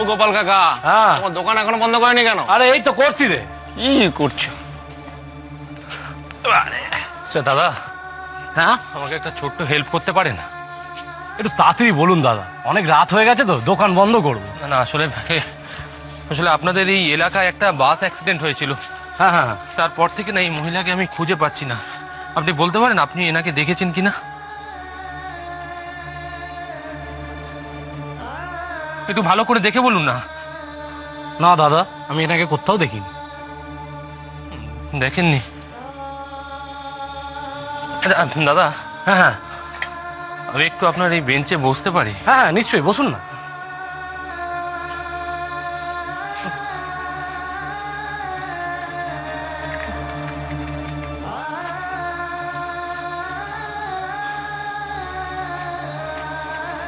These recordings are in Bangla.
ও গোপাল কাকা, হ্যাঁ তোমার দোকান এখনো বন্ধ করেনি কেন? আরে এই তো করছি রে। কি করছো? দাদা, হ্যাঁ আমাকে একটা ছোট্ট হেল্প করতে পারেন? একটু তাড়াতাড়ি বলুন দাদা, অনেক রাত হয়ে গেছে তো, দোকান বন্ধ করবো। না না, আসলে আসলে আপনাদের এই এলাকায় একটা বাস অ্যাক্সিডেন্ট হয়েছিল। হ্যাঁ হ্যাঁ তারপর থেকে না এই মহিলাকে আমি খুঁজে পাচ্ছি না। আপনি বলতে পারেন আপনি এনাকে দেখেছেন কিনা? একটু ভালো করে দেখে বলুন না। না দাদা, আমি এনাকে কোথাও দেখিনি। দেখেননি? দাদা, হ্যাঁ হ্যাঁ আমি একটু আপনার এই বেঞ্চে বসতে পারি? হ্যাঁ নিশ্চয়ই, বসুন না।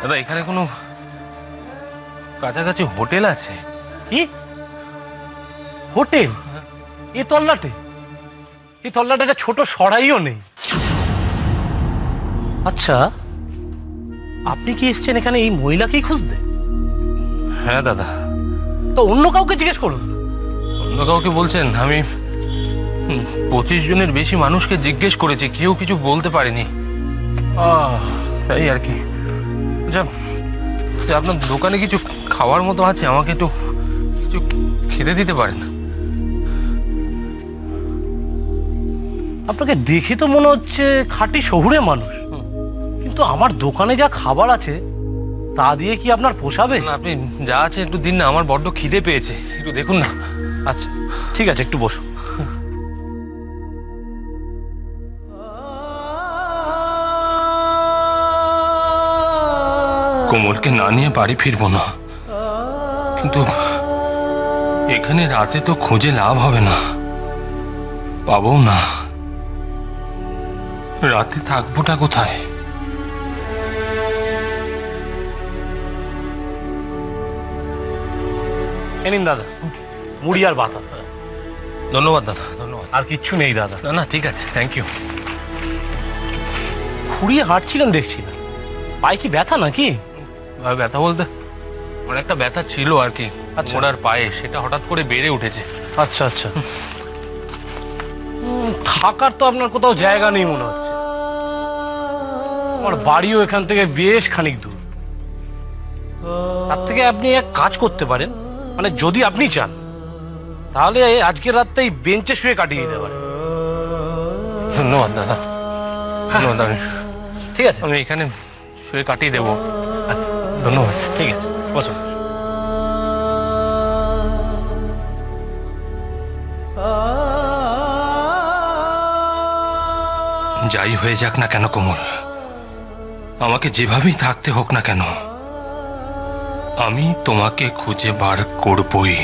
দাদা, এখানে কোনো কাছাকাছি হোটেল আছে? কি হোটেল? এ তল্লাটে? এই তল্লাটে একটা ছোট সরাইও নেই। আচ্ছা, আপনি কি এসছেন এখানে এই মহিলাকেই খুঁজতে? হ্যাঁ দাদা। তো অন্য কাউকে জিজ্ঞেস করুন। অন্য কাউকে বলছেন? আমি 25 জনের বেশি মানুষকে জিজ্ঞেস করেছি, কেউ কিছু বলতে পারেনি। তাই আর কি। আপনার দোকানে কিছু খাওয়ার মতো আছে? আমাকে একটু কিছু খেতে দিতে পারেন? আপনাকে দেখে তো মনে হচ্ছে খাঁটি শহুরে মানুষ, কিন্তু আমার দোকানে যা খাবার আছে তা দিয়ে কি আপনার পোষাবে? না, আপনি যা আছে একটু দিন না, আমার বড্ড খিদে পেয়েছে, একটু দেখুন না। আচ্ছা ঠিক আছে, একটু বসুন। কোমলকে না নিয়ে বাড়ি ফিরবো না, কিন্তু এখানে রাতে তো খুঁজে লাভ হবে না, পাবো না। রাতে থাকবোটা কোথায়? এ নিন দাদা, মুড়ি আর বাতাস। ধন্যবাদ দাদা, ধন্যবাদ। আর কিচ্ছু নেই দাদা? না না, ঠিক আছে, থ্যাংক ইউ। খুঁড়িয়ে হাঁটছিলেন দেখছি না, পায়ে কি ব্যথা নাকি? ব্যথা বলতে আমার একটা ব্যথা ছিল আর কি, ঘোড়ার পায়ে, সেটা হঠাৎ করে বেড়ে উঠেছে। আচ্ছা আচ্ছা, থাকার তো আপনার কোথাও জায়গা নেই মনে হচ্ছে। আমার বাড়িও এখান থেকে বেশ খানিক দূর। তার থেকে আপনি এক কাজ করতে পারেন, মানে যদি আপনি চান তাহলে আজকের রাতটা এই বেঞ্চে শুয়ে কাটিয়ে দিতে পারেন। ধন্যবাদ দাদা, ধন্যবাদ। ঠিক আছে, আমি এখানে শুয়ে কাটিয়ে দেবো। ধন্যবাদ। ঠিক আছে, বসুন। যাই হয়ে যাক না কেন কোমল, আমাকে যেভাবেই থাকতে হোক না কেন, আমি তোমাকে খুঁজে বার করবই।